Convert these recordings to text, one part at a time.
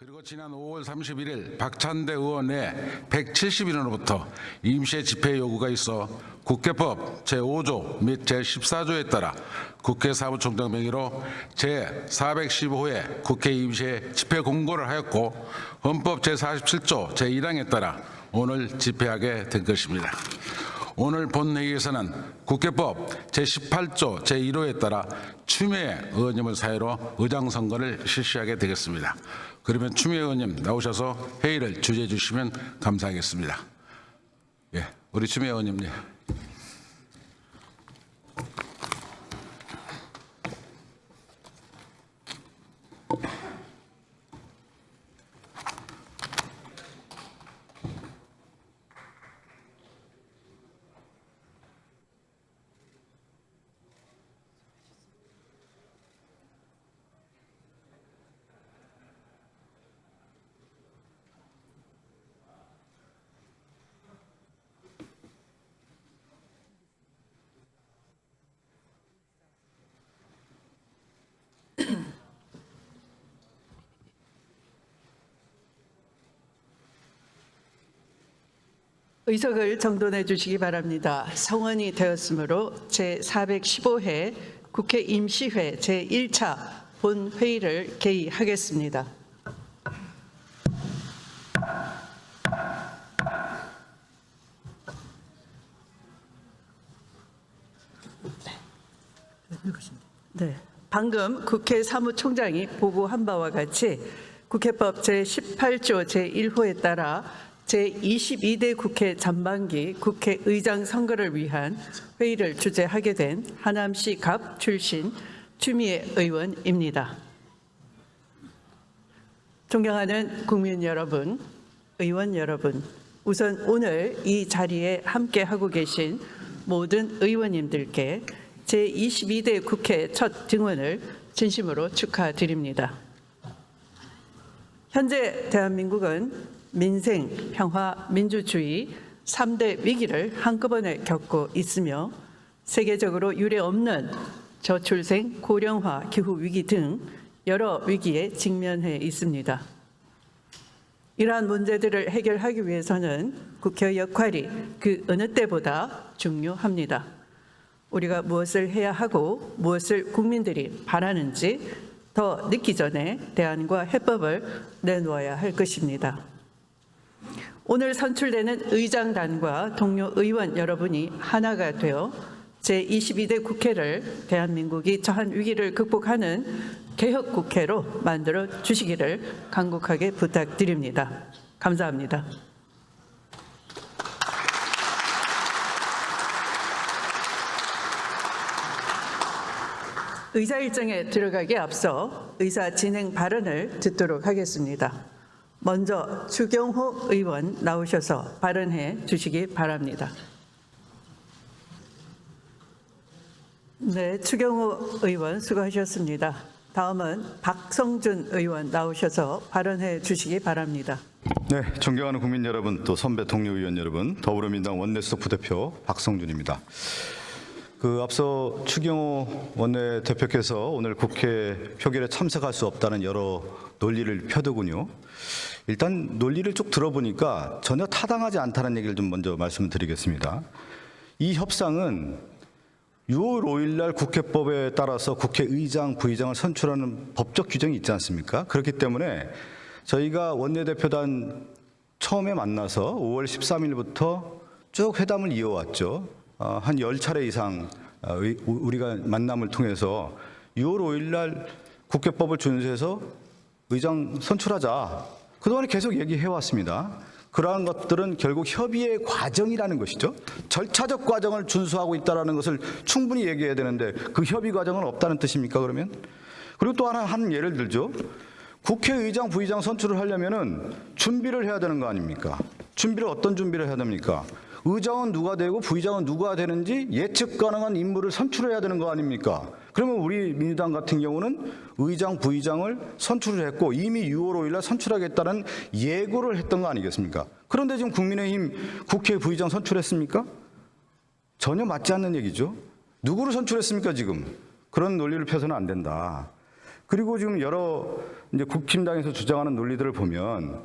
그리고 지난 5월 31일 박찬대 의원의 170인으로부터 임시의 집회 요구가 있어 국회법 제5조 및 제14조에 따라 국회 사무총장 명의로 제415회 국회 임시의 집회 공고를 하였고 헌법 제47조 제1항에 따라 오늘 집회하게 된 것입니다. 오늘 본회의에서는 국회법 제18조 제1호에 따라 추미애 의원님을 사유로 의장 선거를 실시하게 되겠습니다. 그러면 추미애 의원님 나오셔서 회의를 주재해 주시면 감사하겠습니다. 예, 우리 추미애 의원님. 의석을 정돈해 주시기 바랍니다. 성원이 되었으므로 제415회 국회 임시회 제1차 본회의를 개의하겠습니다. 네, 방금 국회 사무총장이 보고한 바와 같이 국회법 제18조 제1호에 따라 제22대 국회 전반기 국회의장 선거를 위한 회의를 주재하게 된 하남시 갑 출신 추미애 의원입니다. 존경하는 국민 여러분, 의원 여러분, 우선 오늘 이 자리에 함께하고 계신 모든 의원님들께 제22대 국회 첫 등원을 진심으로 축하드립니다. 현재 대한민국은 민생, 평화, 민주주의 3대 위기를 한꺼번에 겪고 있으며 세계적으로 유례없는 저출생, 고령화, 기후위기 등 여러 위기에 직면해 있습니다. 이러한 문제들을 해결하기 위해서는 국회의 역할이 그 어느 때보다 중요합니다. 우리가 무엇을 해야 하고 무엇을 국민들이 바라는지 더 늦기 전에 대안과 해법을 내놓아야 할 것입니다. 오늘 선출되는 의장단과 동료 의원 여러분이 하나가 되어 제22대 국회를 대한민국이 처한 위기를 극복하는 개혁국회로 만들어 주시기를 간곡하게 부탁드립니다. 감사합니다. 의사 일정에 들어가기에 앞서 의사 진행 발언을 듣도록 하겠습니다. 먼저 추경호 의원 나오셔서 발언해 주시기 바랍니다. 네, 추경호 의원 수고하셨습니다. 다음은 박성준 의원 나오셔서 발언해 주시기 바랍니다. 네, 존경하는 국민 여러분, 또 선배 동료 의원 여러분, 더불어민주당 원내수석 부대표 박성준입니다. 앞서 추경호 원내대표께서 오늘 국회 표결에 참석할 수 없다는 여러 논리를 펴더군요. 일단 논리를 쭉 들어보니까 전혀 타당하지 않다는 얘기를 좀 먼저 말씀을 드리겠습니다. 이 협상은 6월 5일 날 국회법에 따라서 국회의장, 부의장을 선출하는 법적 규정이 있지 않습니까? 그렇기 때문에 저희가 원내대표단 처음에 만나서 5월 13일부터 쭉 회담을 이어왔죠. 한 10차례 이상 우리가 만남을 통해서 6월 5일 날 국회법을 준수해서 의장 선출하자. 그동안에 계속 얘기해왔습니다. 그러한 것들은 결국 협의의 과정이라는 것이죠. 절차적 과정을 준수하고 있다는 것을 충분히 얘기해야 되는데 그 협의 과정은 없다는 뜻입니까, 그러면? 그리고 또 하나 한 예를 들죠. 국회의장, 부의장 선출을 하려면은 준비를 해야 되는 거 아닙니까? 준비를 어떤 준비를 해야 됩니까? 의장은 누가 되고 부의장은 누가 되는지 예측 가능한 인물을 선출해야 되는 거 아닙니까? 그러면 우리 민주당 같은 경우는 의장, 부의장을 선출을 했고 이미 6월 5일 날 선출하겠다는 예고를 했던 거 아니겠습니까? 그런데 지금 국민의힘 국회 부의장 선출했습니까? 전혀 맞지 않는 얘기죠. 누구를 선출했습니까, 지금? 그런 논리를 펴서는 안 된다. 그리고 지금 여러 이제 국힘당에서 주장하는 논리들을 보면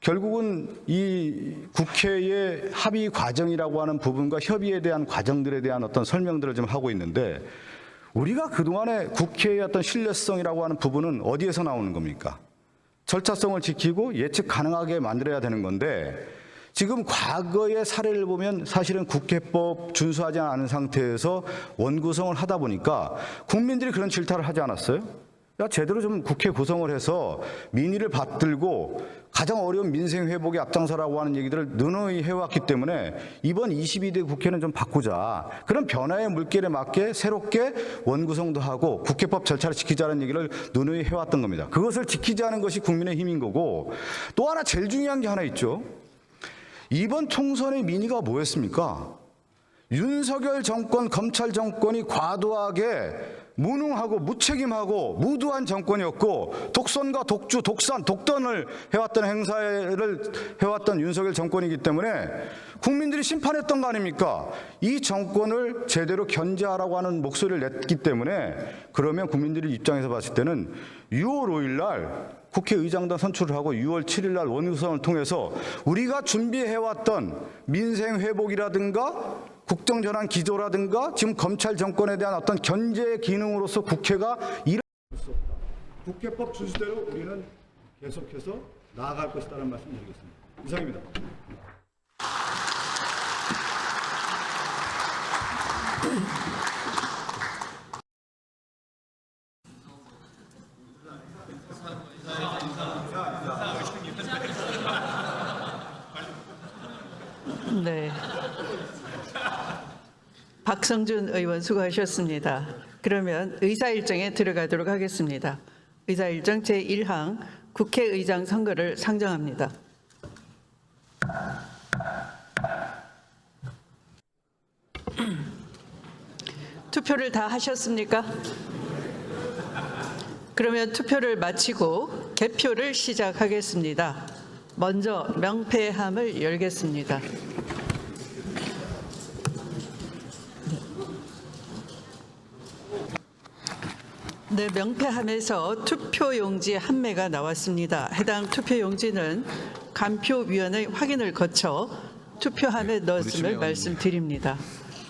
결국은 이 국회의 합의 과정이라고 하는 부분과 협의에 대한 과정들에 대한 어떤 설명들을 좀 하고 있는데 우리가 그동안에 국회의 어떤 신뢰성이라고 하는 부분은 어디에서 나오는 겁니까? 절차성을 지키고 예측 가능하게 만들어야 되는 건데 지금 과거의 사례를 보면 사실은 국회법 준수하지 않은 상태에서 원구성을 하다 보니까 국민들이 그런 질타를 하지 않았어요? 야, 제대로 좀 국회 구성을 해서 민의를 받들고 가장 어려운 민생 회복에 앞장서라고 하는 얘기들을 누누이 해왔기 때문에 이번 22대 국회는 좀 바꾸자. 그런 변화의 물결에 맞게 새롭게 원구성도 하고 국회법 절차를 지키자는 얘기를 누누이 해왔던 겁니다. 그것을 지키지 않은 것이 국민의힘인 거고 또 하나 제일 중요한 게 하나 있죠. 이번 총선의 민의가 뭐였습니까? 윤석열 정권, 검찰 정권이 과도하게 무능하고 무책임하고 무도한 정권이었고 독선과 독주, 독산, 독던을 해왔던 행사를 해왔던 윤석열 정권이기 때문에 국민들이 심판했던 거 아닙니까? 이 정권을 제대로 견제하라고 하는 목소리를 냈기 때문에 그러면 국민들의 입장에서 봤을 때는 6월 5일 날 국회의장단 선출을 하고 6월 7일 날 원구성을 통해서 우리가 준비해왔던 민생 회복이라든가 국정전환 기조라든가 지금 검찰 정권에 대한 어떤 견제 기능으로서 국회가 일할 수 없다. 국회법 준수대로 우리는 계속해서 나아갈 것이라는 말씀드리겠습니다. 이상입니다. 네. 박성준 의원 수고하셨습니다. 그러면 의사일정에 들어가도록 하겠습니다. 의사일정 제1항 국회의장 선거를 상정합니다. 투표를 다 하셨습니까? 그러면 투표를 마치고 개표를 시작하겠습니다. 먼저 명패함을 열겠습니다. 네, 명패함에서 투표용지 한 매가 나왔습니다. 해당 투표용지는 간표위원회 확인을 거쳐 투표함에 넣었음을 말씀드립니다.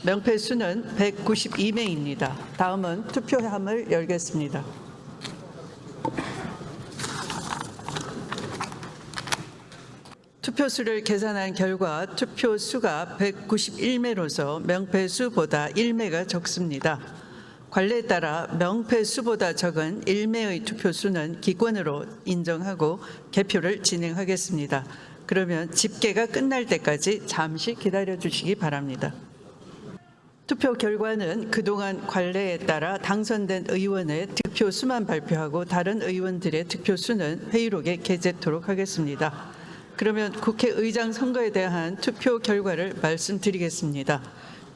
명패 수는 192매입니다. 다음은 투표함을 열겠습니다. 투표수를 계산한 결과 투표수가 191매로서 명패수보다 1매가 적습니다. 관례에 따라 명패수보다 적은 1매의 투표수는 기권으로 인정하고 개표를 진행하겠습니다. 그러면 집계가 끝날 때까지 잠시 기다려 주시기 바랍니다. 투표 결과는 그동안 관례에 따라 당선된 의원의 득표수만 발표하고 다른 의원들의 득표수는 회의록에 게재토록 하겠습니다. 그러면 국회의장 선거에 대한 투표 결과를 말씀드리겠습니다.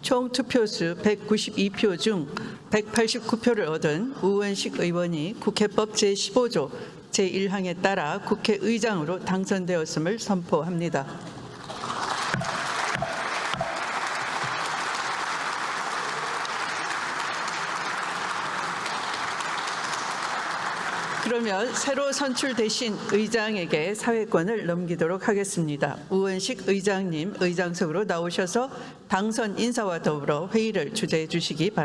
총 투표수 192표 중 189표를 얻은 우원식 의원이 국회법 제15조 제1항에 따라 국회의장으로 당선되었음을 선포합니다. 그러면 새로 선출되신 의장에게 사회권을 넘기도록 하겠습니다. 우원식 의장님 의장석으로 나오셔서 당선 인사와 더불어 회의를 주재해 주시기 바랍니다.